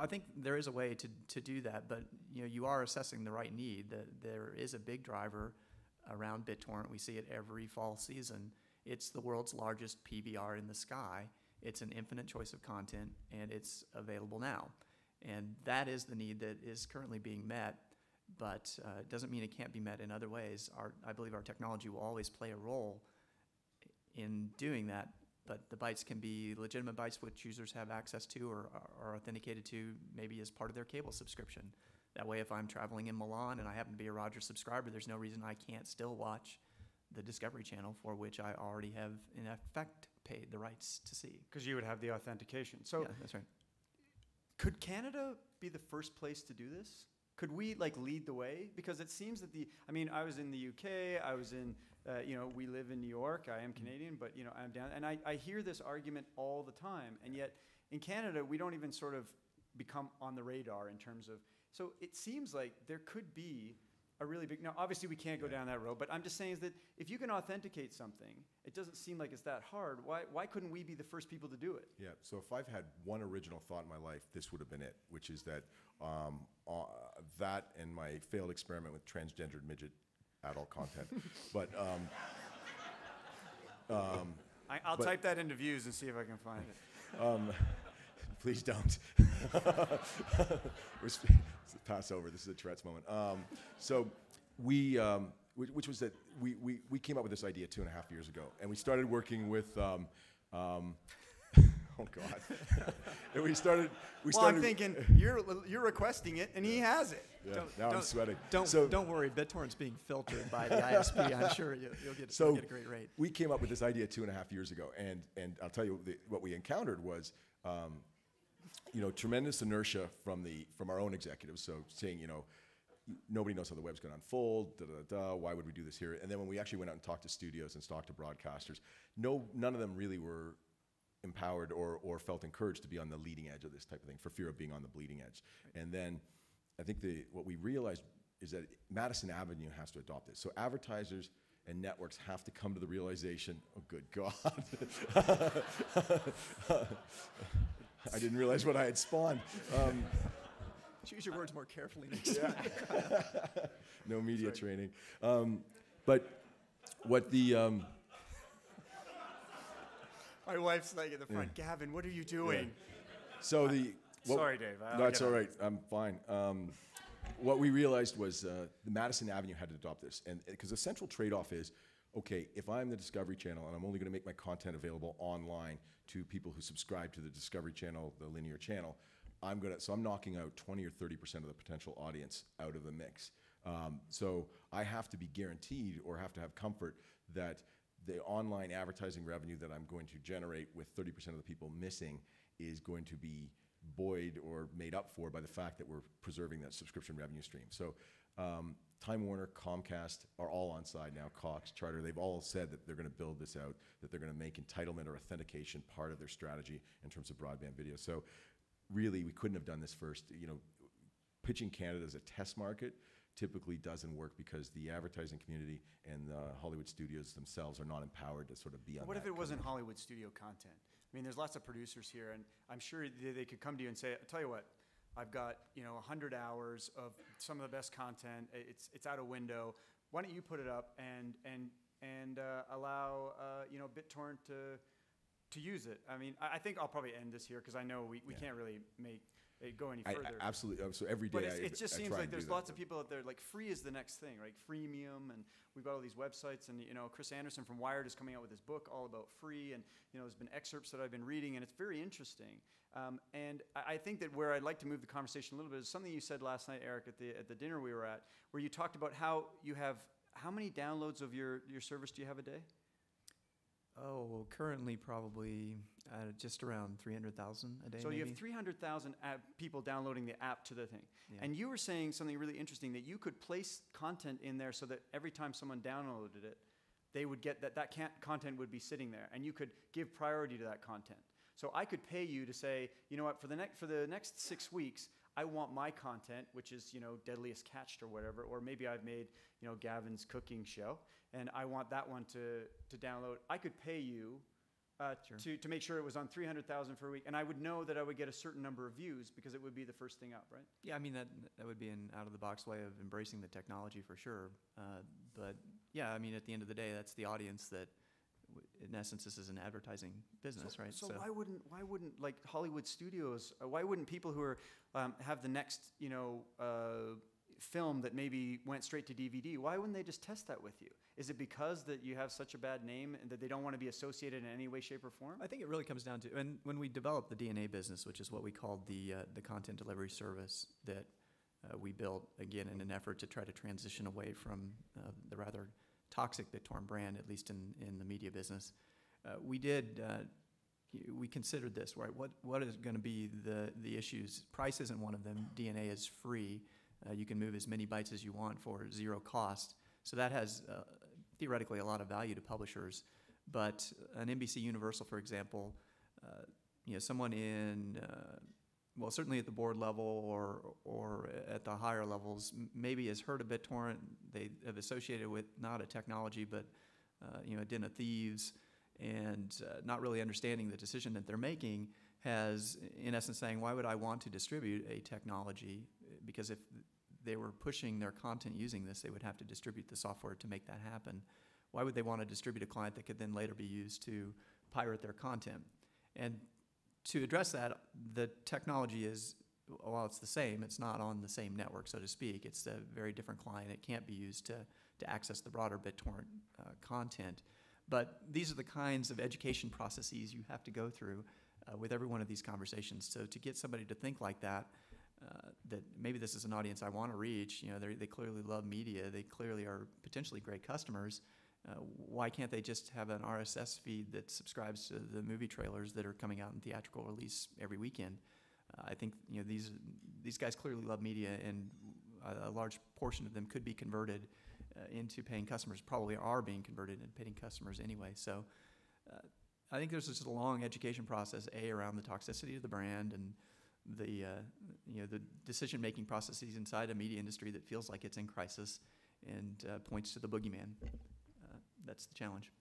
I think there is a way to do that, but you are assessing the right need. There is a big driver around BitTorrent. We see it every fall season. It's the world's largest PVR in the sky. It's an infinite choice of content, and it's available now. And that is the need that is currently being met, but it doesn't mean it can't be met in other ways. I believe our technology will always play a role in doing that, but the bytes can be legitimate bytes which users have access to or are authenticated to maybe as part of their cable subscription. That way, if I'm traveling in Milan and I happen to be a Rogers subscriber, there's no reason I can't still watch the Discovery Channel, for which I already have, in effect, paid the rights to see. Because you would have the authentication. So yeah, that's right. Could Canada be the first place to do this? Could we lead the way? Because it seems that I was in the UK, I was in, we live in New York, I am Canadian, but I'm down, and I hear this argument all the time, and yet in Canada, we don't even sort of become on the radar in terms of, so it seems like there could be a really big, now obviously we can't go down that road, but I'm just saying is that if you can authenticate something, it doesn't seem like it's that hard. Why couldn't we be the first people to do it? Yeah, so if I've had one original thought in my life, this would have been it, which is that that and my failed experiment with transgendered midget adult content. But I'll type that into views and see if I can find it. Please don't. It's pass over. This is a Tourette's moment. So we, which was that we came up with this idea 2.5 years ago, and we started working with. Oh God! And we started. I'm thinking you're requesting it, and he has it. Yeah, now I'm sweating. Don't worry, BitTorrent's being filtered by the ISP. I'm sure you'll get a great rate. We came up with this idea 2.5 years ago, and I'll tell you what we encountered was. Tremendous inertia from our own executives. So saying, nobody knows how the web's going to unfold. Why would we do this here? And then when we actually went out and talked to studios and talked to broadcasters, none of them really were empowered or felt encouraged to be on the leading edge of this type of thing for fear of being on the bleeding edge. Right. And then I think what we realized is that Madison Avenue has to adopt this. So advertisers and networks have to come to the realization, oh, good God. I didn't realize what I had spawned. Choose your words more carefully next time. No media training. But what the... My wife's like at the front, Gavin, what are you doing? Yeah. So sorry, Dave. No, it's all right. I'm fine. What we realized was the Madison Avenue had to adopt this, and because the central trade-off is, okay, if I'm the Discovery Channel and I'm only going to make my content available online to people who subscribe to the Discovery Channel, the linear channel, so I'm knocking out 20 or 30% of the potential audience out of the mix. So I have to be guaranteed or have to have comfort that the online advertising revenue that I'm going to generate with 30% of the people missing is going to be buoyed or made up for by the fact that we're preserving that subscription revenue stream. So Time Warner, Comcast are all on side now, Cox, Charter, they've all said that they're going to build this out, that they're going to make entitlement or authentication part of their strategy in terms of broadband video. So really, we couldn't have done this first. Pitching Canada as a test market typically doesn't work because the advertising community and the Hollywood studios themselves are not empowered to sort of be on that. What if it wasn't Hollywood studio content? I mean, there's lots of producers here, and I'm sure they could come to you and say, I'll tell you what, I've got 100 hours of some of the best content. It's out a window. Why don't you put it up and allow BitTorrent to use it? I mean, I think I'll probably end this here because I know we can't really make it go any further. Absolutely. So every day, but it just seems like there's lots of people out there. Like free is the next thing, right? Freemium, and we've got all these websites, and Chris Anderson from Wired is coming out with his book all about free, and there's been excerpts that I've been reading, and it's very interesting. And I think that where I'd like to move the conversation a little bit is something you said last night, Eric, at the dinner we were at, where you talked about how many downloads of your service do you have a day? Oh, currently probably just around 300,000 a day. So maybe. you have 300,000 people downloading the app to the thing. Yeah. And you were saying something really interesting, that you could place content in there so that every time someone downloaded it, they would get that content would be sitting there, and you could give priority to that content. So I could pay you to say, you know what, for the next 6 weeks, I want my content, which is Deadliest Catched or whatever, or maybe I've made Gavin's cooking show, and I want that one to download. I could pay you Sure. to make sure it was on 300,000 for a week, and I would know that I would get a certain number of views because it would be the first thing up, right? Yeah, I mean, that would be an out-of-the-box way of embracing the technology for sure. But yeah, I mean, at the end of the day, that's the audience that, in essence, this is an advertising business, right? So why wouldn't like Hollywood studios? Why wouldn't people who are have the next film that maybe went straight to DVD? Why wouldn't they just test that with you? Is it because that you have such a bad name and that they don't want to be associated in any way, shape, or form? I think it really comes down to, and when we developed the DNA business, which is what we called the content delivery service that we built, again, in an effort to try to transition away from the rather toxic BitTorrent brand, at least in the media business, we considered this, right? What is going to be the issues? Price isn't one of them. DNA is free. You can move as many bytes as you want for zero cost. So that has theoretically a lot of value to publishers. But an NBC Universal, for example, someone in, certainly at the board level or at the higher levels, maybe has heard of BitTorrent. They have associated with not a technology, but a den of thieves, and not really understanding the decision that they're making has, in essence, saying, why would I want to distribute a technology? Because if they were pushing their content using this, they would have to distribute the software to make that happen. Why would they want to distribute a client that could then later be used to pirate their content? And to address that, the technology is, while it's the same, it's not on the same network, so to speak. It's a very different client. It can't be used to access the broader BitTorrent content. But these are the kinds of education processes you have to go through with every one of these conversations. So to get somebody to think like that, that maybe this is an audience I want to reach, they clearly love media, they clearly are potentially great customers, why can't they just have an RSS feed that subscribes to the movie trailers that are coming out in theatrical release every weekend? I think these guys clearly love media, and a large portion of them could be converted into paying customers, probably are being converted into paying customers anyway. So I think there's just a long education process, around the toxicity of the brand and the decision-making processes inside a media industry that feels like it's in crisis and points to the boogeyman. That's the challenge.